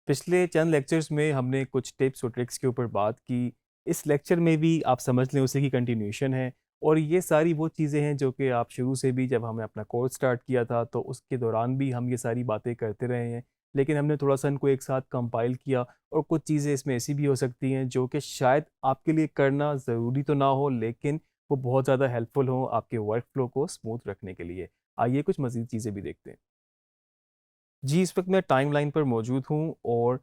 पिछले चंद लेक्चर्स में हमने कुछ टिप्स और ट्रिक्स के ऊपर बात की। इस लेक्चर में भी आप समझ लें उसी की कंटिन्यूएशन है और ये सारी वो चीज़ें हैं जो कि आप शुरू से भी जब हमने अपना कोर्स स्टार्ट किया था तो उसके दौरान भी हम ये सारी बातें करते रहे हैं। लेकिन हमने थोड़ा-सा इनको एक साथ कंपाइल किया और कुछ चीज़ें इसमें ऐसी भी हो सकती हैं जो कि शायद आपके लिए करना ज़रूरी तो ना हो, लेकिन वो बहुत ज़्यादा हेल्पफुल हों आपके वर्क फ्लो को स्मूथ रखने के लिए। आइए कुछ मज़ीद चीज़ें भी देखते हैं। जी, इस वक़्त मैं टाइमलाइन पर मौजूद हूँ और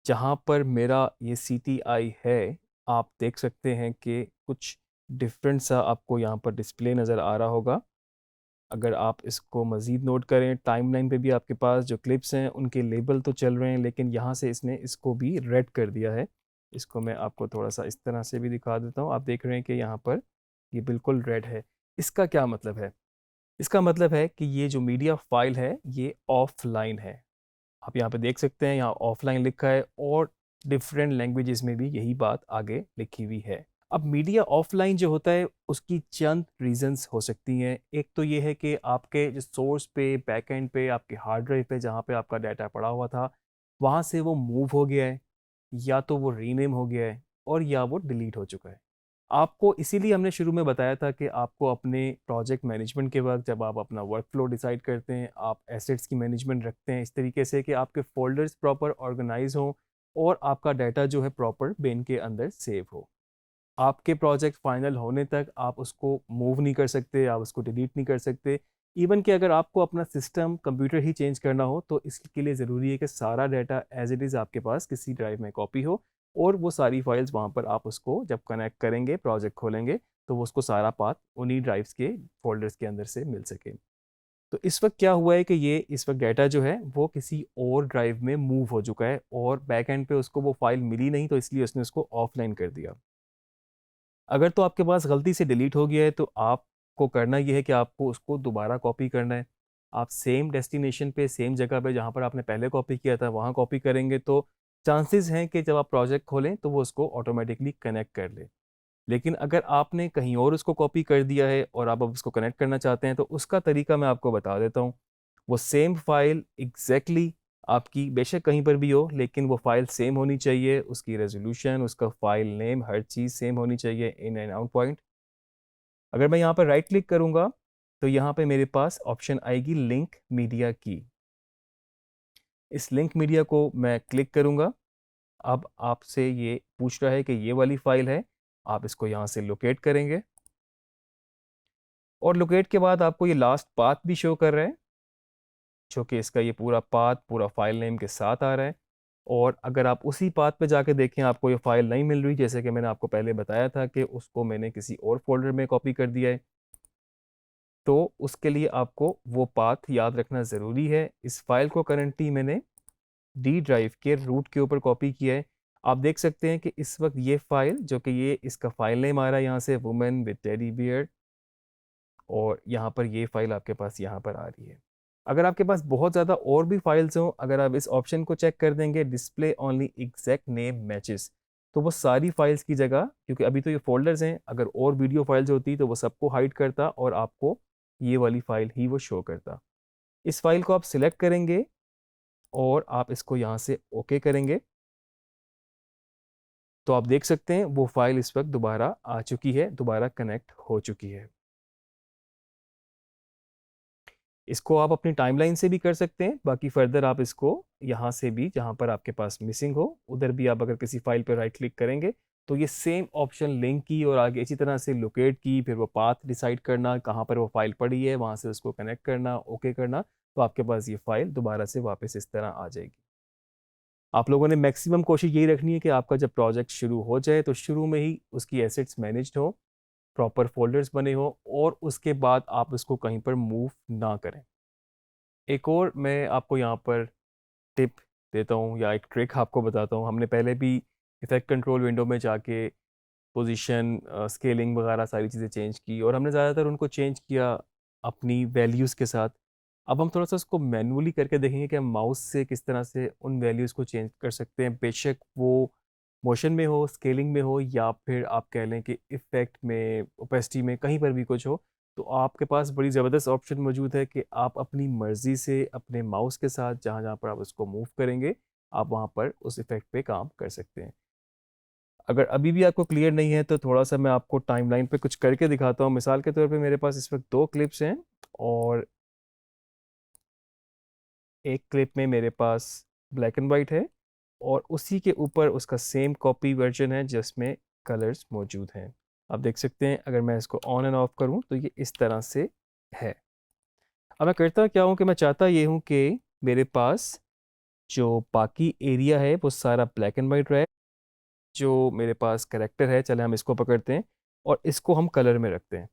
जहाँ पर मेरा ये सीटीआई है, आप देख सकते हैं कि कुछ डिफरेंट सा आपको यहाँ पर डिस्प्ले नज़र आ रहा होगा। अगर आप इसको मज़ीद नोट करें, टाइमलाइन पे भी आपके पास जो क्लिप्स हैं, उनके लेबल तो चल रहे हैं, लेकिन यहाँ से इसने इसको भी रेड कर दिया है। इसको मैं आपको थोड़ा-सा इस तरह से भी दिखा देता हूँ। आप देख रहे हैं कि यहाँ पर ये बिल्कुल रेड है। इसका क्या मतलब है? इसका मतलब है कि ये जो मीडिया फ़ाइल है, ये ऑफ़लाइन है। आप यहाँ पे देख सकते हैं, यहाँ ऑफ़लाइन लिखा है और डिफरेंट लैंग्वेजेज़ में भी यही बात आगे लिखी हुई है। अब मीडिया ऑफ़लाइन जो होता है, उसकी चंद रीज़न्स हो सकती हैं। एक तो ये है कि आपके जो सोर्स पे, बैकएंड पे, आपके हार्ड ड्राइव पे जहाँ पे आपका डाटा पड़ा हुआ था, वहाँ से वो मूव हो गया है, या तो वो रीनेम हो गया है और या वो डिलीट हो चुका है। आपको इसीलिए हमने शुरू में बताया था कि आपको अपने प्रोजेक्ट मैनेजमेंट के वक़्त जब आप अपना वर्क फ्लो डिसाइड करते हैं, आप एसेट्स की मैनेजमेंट रखते हैं इस तरीके से कि आपके फ़ोल्डर्स प्रॉपर ऑर्गेनाइज़ हों और आपका डाटा जो है प्रॉपर बिन के अंदर सेव हो। आपके प्रोजेक्ट फाइनल होने तक आप उसको मूव नहीं कर सकते, आप उसको डिलीट नहीं कर सकते। इवन कि अगर आपको अपना सिस्टम, कंप्यूटर ही चेंज करना हो, तो इसके लिए ज़रूरी है कि सारा डाटा एज़ इट इज़ आपके पास किसी ड्राइव में कॉपी हो और वो सारी फाइल्स वहाँ पर आप उसको जब कनेक्ट करेंगे, प्रोजेक्ट खोलेंगे, तो वो उसको सारा पाथ उन्हीं ड्राइव्स के फ़ोल्डर्स के अंदर से मिल सके। तो इस वक़्त क्या हुआ है कि ये इस वक़्त डाटा जो है, वो किसी और ड्राइव में मूव हो चुका है और बैक एंड पे उसको वो फ़ाइल मिली नहीं, तो इसलिए उसने उसको ऑफ़लाइन कर दिया। अगर तो आपके पास गलती से डिलीट हो गया है तो आपको करना ये है कि आपको उसको दोबारा कॉपी करना है। आप सेम डेस्टिनेशन पे, सेम जगह पे जहाँ पर आपने पहले कॉपी किया था वहाँ कॉपी करेंगे तो चांसेस हैं कि जब आप प्रोजेक्ट खोलें तो वो उसको ऑटोमेटिकली कनेक्ट कर ले। लेकिन अगर आपने कहीं और उसको कॉपी कर दिया है और आप अब उसको कनेक्ट करना चाहते हैं तो उसका तरीका मैं आपको बता देता हूँ। वो सेम फाइल एग्ज़ैक्टली आपकी बेशक कहीं पर भी हो, लेकिन वो फाइल सेम होनी चाहिए, उसकी रेज़ोल्यूशन, उसका फाइल नेम, हर चीज़ सेम होनी चाहिए इन एंड आउट पॉइंट। अगर मैं यहाँ पर राइट क्लिक करूँगा, तो यहाँ पे मेरे पास ऑप्शन आएगी लिंक मीडिया की। इस लिंक मीडिया को मैं क्लिक करूँगा। अब आपसे ये पूछ रहा है कि ये वाली फाइल है, आप इसको यहाँ से लोकेट करेंगे और लोकेट के बाद आपको ये लास्ट पाथ भी शो कर रहा है, जो कि इसका ये पूरा पाथ पूरा फाइल नेम के साथ आ रहा है। और अगर आप उसी पाथ पे जाके देखें आपको ये फाइल नहीं मिल रही, जैसे कि मैंने आपको पहले बताया था कि उसको मैंने किसी और फ़ोल्डर में कॉपी कर दिया है, तो उसके लिए आपको वो पाथ याद रखना ज़रूरी है। इस फाइल को करंटली मैंने डी ड्राइव के रूट के ऊपर कॉपी किया है। आप देख सकते हैं कि इस वक़्त ये फ़ाइल जो कि ये इसका फ़ाइल नेम आ रहा है यहाँ से वुमेन विद टेडी बियर, और यहाँ पर ये फ़ाइल आपके पास यहाँ पर आ रही है। अगर आपके पास बहुत ज़्यादा और भी फ़ाइल्स हों, अगर आप इस ऑप्शन को चेक कर देंगे display only exact name matches, तो वो सारी फ़ाइल्स की जगह, क्योंकि अभी तो ये फ़ोल्डर्स हैं, अगर और वीडियो फ़ाइल्स होती तो वो सबको हाइड करता और आपको ये वाली फ़ाइल ही वो शो करता। इस फ़ाइल को आप सिलेक्ट करेंगे और आप इसको यहाँ से ओके करेंगे, तो आप देख सकते हैं वो फ़ाइल इस वक़्त दोबारा आ चुकी है, दोबारा कनेक्ट हो चुकी है। इसको आप अपनी टाइमलाइन से भी कर सकते हैं, बाकी फ़र्दर आप इसको यहाँ से भी जहाँ पर आपके पास मिसिंग हो, उधर भी आप अगर किसी फ़ाइल पे राइट क्लिक करेंगे, तो ये सेम ऑप्शन लिंक की और आगे इसी तरह से लोकेट की, फिर वो पाथ डिसाइड करना, कहाँ पर वो फ़ाइल पड़ी है, वहाँ से उसको कनेक्ट करना, ओके करना, तो आपके पास ये फ़ाइल दोबारा से वापस इस तरह आ जाएगी। आप लोगों ने मैक्सिमम कोशिश यही रखनी है कि आपका जब प्रोजेक्ट शुरू हो जाए, तो शुरू में ही उसकी एसेट्स मैनेज्ड हों, प्रॉपर फ़ोल्डर्स बने हों और उसके बाद आप उसको कहीं पर मूव ना करें। एक और मैं आपको यहाँ पर टिप देता हूँ या एक ट्रिक आपको बताता हूँ। हमने पहले भी इफ़ेक्ट कंट्रोल विंडो में जाके पोजीशन, स्केलिंग वगैरह सारी चीज़ें चेंज की और हमने ज़्यादातर उनको चेंज किया अपनी वैल्यूज़ के साथ। अब हम थोड़ा-सा उसको मैनुअली करके देखेंगे कि हम माउस से किस तरह से उन वैल्यूज़ को चेंज कर सकते हैं। बेशक वो मोशन में हो, स्केलिंग में हो या फिर आप कह लें कि इफ़ेक्ट में, ओपेसिटी में, कहीं पर भी कुछ हो। तो आपके पास बड़ी ज़बरदस्त ऑप्शन मौजूद है कि आप अपनी मर्ज़ी से अपने माउस के साथ जहाँ-जहाँ पर आप उसको मूव करेंगे, आप वहाँ पर उस इफ़ेक्ट पे काम कर सकते हैं। अगर अभी भी आपको क्लियर नहीं है तो थोड़ा-सा मैं आपको टाइमलाइन पे कुछ करके दिखाता हूँ। मिसाल के तौर पे मेरे पास इस वक़्त 2 क्लिप्स हैं और एक क्लिप में मेरे पास ब्लैक एंड व्हाइट है और उसी के ऊपर उसका सेम कॉपी वर्ज़न है जिसमें कलर्स मौजूद हैं। आप देख सकते हैं अगर मैं इसको ऑन एंड ऑफ करूँ तो ये इस तरह से है। अब मैं करता क्या हूँ कि मैं चाहता ये हूँ कि मेरे पास जो बाकी एरिया है वो सारा ब्लैक एंड व्हाइट रहे। जो मेरे पास कैरेक्टर है, चलें हम इसको पकड़ते हैं और इसको हम कलर में रखते हैं।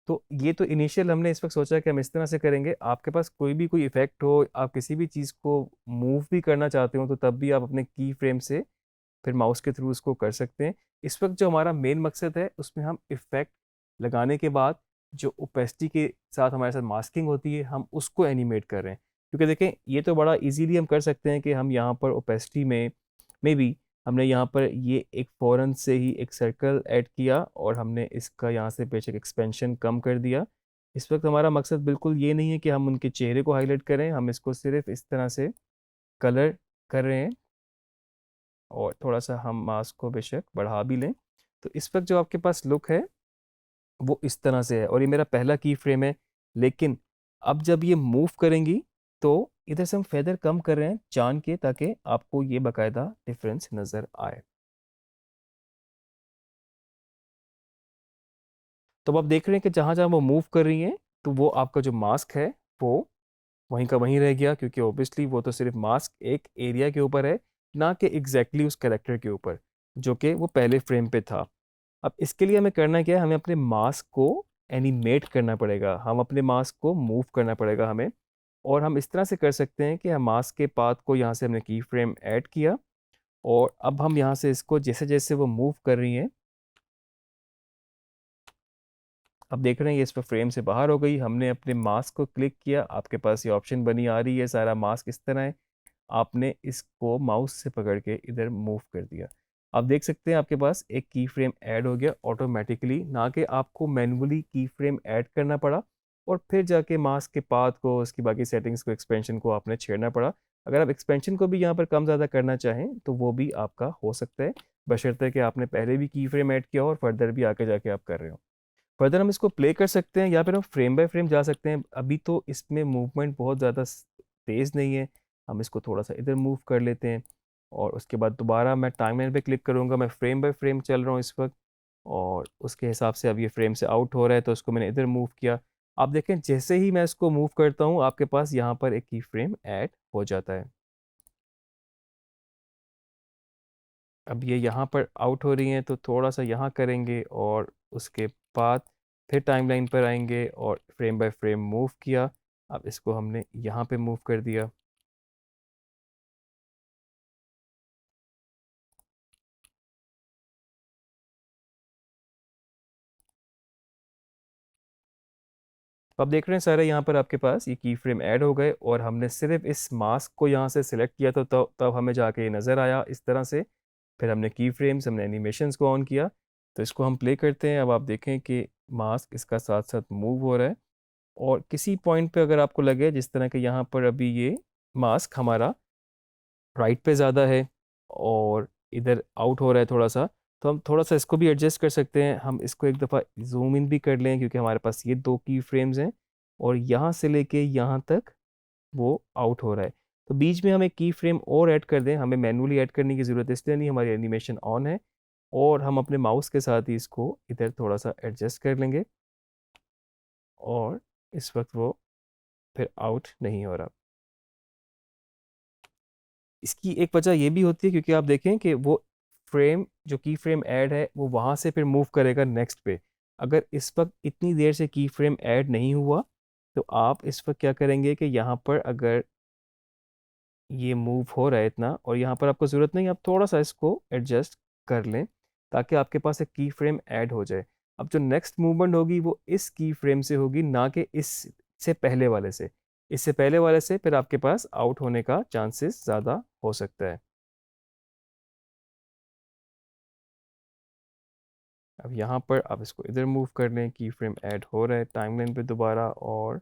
तो ये तो इनिशियल हमने इस वक़्त सोचा कि हम इस तरह से करेंगे। आपके पास कोई भी कोई इफ़ेक्ट हो, आप किसी भी चीज़ को मूव भी करना चाहते हो तो तब भी आप अपने की फ्रेम से फिर माउस के थ्रू उसको कर सकते हैं। इस वक़्त जो हमारा मेन मकसद है उसमें हम इफ़ेक्ट लगाने के बाद जो ओपेसिटी के साथ हमारे साथ मास्किंग होती है हम उसको एनिमेट कर रहे हैं। क्योंकि देखें ये तो बड़ा ईज़िली हम कर सकते हैं कि हम यहाँ पर ओपेसिटी में मेबी हमने यहाँ पर ये एक फ़ौरन से ही एक सर्कल ऐड किया और हमने इसका यहाँ से बेशक एक्सपेंशन कम कर दिया। इस वक़्त हमारा मकसद बिल्कुल ये नहीं है कि हम उनके चेहरे को हाइलाइट करें, हम इसको सिर्फ़ इस तरह से कलर कर रहे हैं और थोड़ा-सा हम मास्क को बेशक बढ़ा भी लें। तो इस वक़्त जो आपके पास लुक है, वो इस तरह से है और ये मेरा पहला की फ्रेम है। लेकिन अब जब ये मूव करेंगी, तो इधर से हम फेदर कम कर रहे हैं जान के ताकि आपको ये बाकायदा डिफ़रेंस नज़र आए। तो अब आप देख रहे हैं कि जहाँ-जहाँ वो मूव कर रही हैं, तो वो आपका जो मास्क है, वो वहीं का वहीं रह गया क्योंकि ऑब्वियसली वो तो सिर्फ़ मास्क एक एरिया के ऊपर है, ना कि एग्ज़ैक्टली उस कैरेक्टर के ऊपर, जो कि वो पहले फ्रेम पे था। अब इसके लिए हमें करना क्या है, हमें अपने मास्क को एनिमेट करना पड़ेगा, हम अपने मास्क को मूव करना पड़ेगा हमें और हम इस तरह से कर सकते हैं कि हम मास्क के पाथ को यहाँ से हमने की फ्रेम ऐड किया और अब हम यहाँ से इसको जैसे-जैसे वो मूव कर रही हैं अब देख रहे हैं ये इस पर फ्रेम से बाहर हो गई। हमने अपने मास्क को क्लिक किया, आपके पास ये ऑप्शन बनी आ रही है, सारा मास्क इस तरह है। आपने इसको माउस से पकड़ के इधर मूव कर दिया। आप देख सकते हैं आपके पास एक की फ्रेम ऐड हो गया ऑटोमैटिकली, ना कि आपको मैनुअली की फ्रेम ऐड करना पड़ा और फिर जाके मास्क के पाथ को, उसकी बाकी सेटिंग्स को, एक्सपेंशन को आपने छेड़ना पड़ा। अगर आप एक्सपेंशन को भी यहाँ पर कम-ज़्यादा करना चाहें, तो वो भी आपका हो सकता है, बशर्ते कि आपने पहले भी की फ्रेम ऐड किया हो और फर्दर भी आगे जाके आप कर रहे हो। फर्दर हम इसको प्ले कर सकते हैं या फिर हम फ्रेम बाय फ्रेम जा सकते हैं। अभी तो इसमें मूवमेंट बहुत ज़्यादा तेज़ नहीं है। हम इसको थोड़ा-सा इधर मूव कर लेते हैं और उसके बाद दोबारा मैं टाइमलाइन पे क्लिक करूँगा। मैं फ्रेम बाय फ्रेम चल रहा हूँ इस वक़्त और उसके हिसाब से अब ये फ्रेम से आउट हो रहा है तो उसको मैंने इधर मूव किया। आप देखें जैसे ही मैं इसको मूव करता हूँ आपके पास यहाँ पर एक की फ्रेम ऐड हो जाता है। अब ये यहाँ पर आउट हो रही हैं तो थोड़ा-सा यहाँ करेंगे और उसके बाद फिर टाइमलाइन पर आएँगे और फ्रेम बाय फ्रेम मूव किया। अब इसको हमने यहाँ पे मूव कर दिया। अब देख रहे हैं सारे यहाँ पर आपके पास ये की फ्रेम ऐड हो गए और हमने सिर्फ़ इस मास्क को यहाँ से सिलेक्ट किया तो तब हमें जाके ये नज़र आया इस तरह से। फिर हमने की फ्रेम्स, हमने एनिमेशंस को ऑन किया। तो इसको हम प्ले करते हैं। अब आप देखें कि मास्क इसका साथ-साथ मूव हो रहा है और किसी पॉइंट पे अगर आपको लगे जिस तरह के यहाँ पर अभी ये मास्क हमारा राइट पे ज़्यादा है और इधर आउट हो रहा है थोड़ा-सा, तो हम थोड़ा-सा इसको भी एडजस्ट कर सकते हैं। हम इसको एक दफ़ा ज़ूम इन भी कर लें क्योंकि हमारे पास ये 2 की फ्रेम्स हैं और यहाँ से लेके यहाँ तक वो आउट हो रहा है। तो बीच में हम एक की फ्रेम और ऐड कर दें, हमें मैनुअली ऐड करने की ज़रूरत है इसलिए नहीं, हमारी एनिमेशन ऑन है और हम अपने माउस के साथ ही इसको इधर थोड़ा-सा एडजस्ट कर लेंगे और इस वक़्त वो फिर आउट नहीं हो रहा। इसकी एक वजह ये भी होती है क्योंकि आप देखें कि वो फ्रेम जो की फ्रेम ऐड है वो वहाँ से फिर मूव करेगा नेक्स्ट पे। अगर इस वक़्त इतनी देर से की फ्रेम ऐड नहीं हुआ, तो आप इस वक़्त क्या करेंगे कि यहाँ पर अगर ये मूव हो रहा है इतना और यहाँ पर आपको ज़रूरत नहीं, आप थोड़ा-सा इसको एडजस्ट कर लें, ताकि आपके पास एक की फ्रेम ऐड हो जाए। अब जो नेक्स्ट मूवमेंट होगी वो इस की फ्रेम से होगी, ना कि इससे पहले वाले से। इससे पहले वाले से फिर आपके पास आउट होने का चांसेस ज़्यादा हो सकता है। अब यहाँ पर आप इसको इधर मूव कर लें, की फ्रेम ऐड हो रहा है टाइमलाइन पे दोबारा और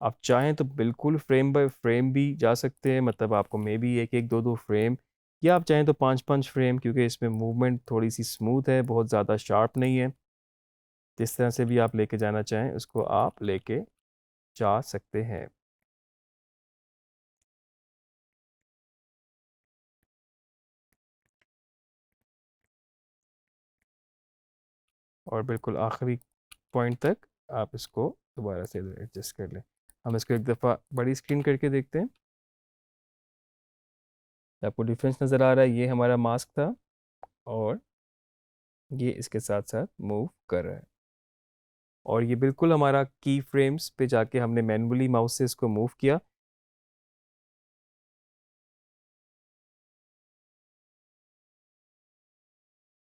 आप चाहें तो बिल्कुल फ्रेम बाय फ्रेम भी जा सकते हैं, मतलब आपको मे बी एक एक दो दो फ्रेम, या आप चाहें तो पांच पांच फ्रेम, क्योंकि इसमें मूवमेंट थोड़ी सी स्मूथ है, बहुत ज़्यादा शार्प नहीं है। जिस तरह से भी आप लेके जाना चाहें उसको आप लेके जा सकते हैं। और बिल्कुल आखिरी पॉइंट तक आप इसको दोबारा से एडजस्ट कर लें। हम इसको एक दफ़ा बड़ी स्क्रीन करके देखते हैं। आपको डिफरेंस नज़र आ रहा है, ये हमारा मास्क था और ये इसके साथ साथ मूव कर रहा है। और ये बिल्कुल हमारा की फ्रेम्स पे जाके हमने मैनुअली माउस से इसको मूव किया।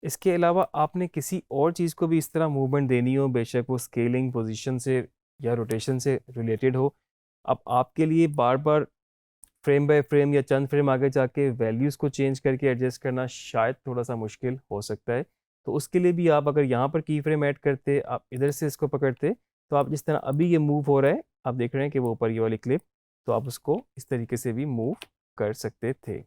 इसके अलावा आपने किसी और चीज़ को भी इस तरह मूवमेंट देनी हो, बेशक वो स्केलिंग पोजीशन से या रोटेशन से रिलेटेड हो, अब आपके लिए बार बार फ्रेम बाय फ्रेम या चंद फ्रेम आगे जाके वैल्यूज़ को चेंज करके एडजस्ट करना शायद थोड़ा सा मुश्किल हो सकता है। तो उसके लिए भी आप अगर यहाँ पर की फ्रेम ऐड करते, आप इधर से इसको पकड़ते, तो आप जिस तरह अभी ये मूव हो रहा है, आप देख रहे हैं कि वो ऊपर ये वाली क्लिप, तो आप उसको इस तरीके से भी मूव कर सकते थे।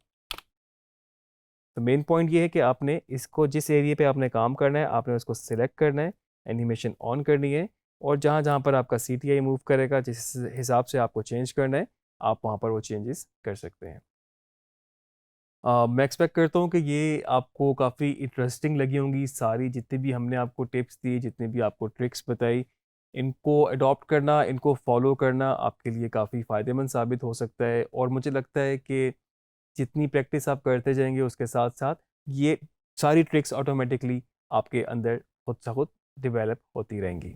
तो मेन पॉइंट ये है कि आपने इसको जिस एरिया पे आपने काम करना है, आपने उसको सिलेक्ट करना है, एनिमेशन ऑन करनी है, और जहाँ जहाँ पर आपका CTI मूव करेगा, जिस हिसाब से आपको चेंज करना है, आप वहाँ पर वो चेंजेस कर सकते हैं। मैं एक्सपेक्ट करता हूँ कि ये आपको काफ़ी इंटरेस्टिंग लगी होंगी, सारी जितनी भी हमने आपको टिप्स दी, जितनी भी आपको ट्रिक्स बताई, इनको अडॉप्ट करना, इनको फॉलो करना आपके लिए काफ़ी फ़ायदेमंद साबित हो सकता है। और मुझे लगता है कि जितनी प्रैक्टिस आप करते जाएंगे उसके साथ साथ ये सारी ट्रिक्स ऑटोमेटिकली आपके अंदर खुद सा खुद डेवलप होती रहेंगी।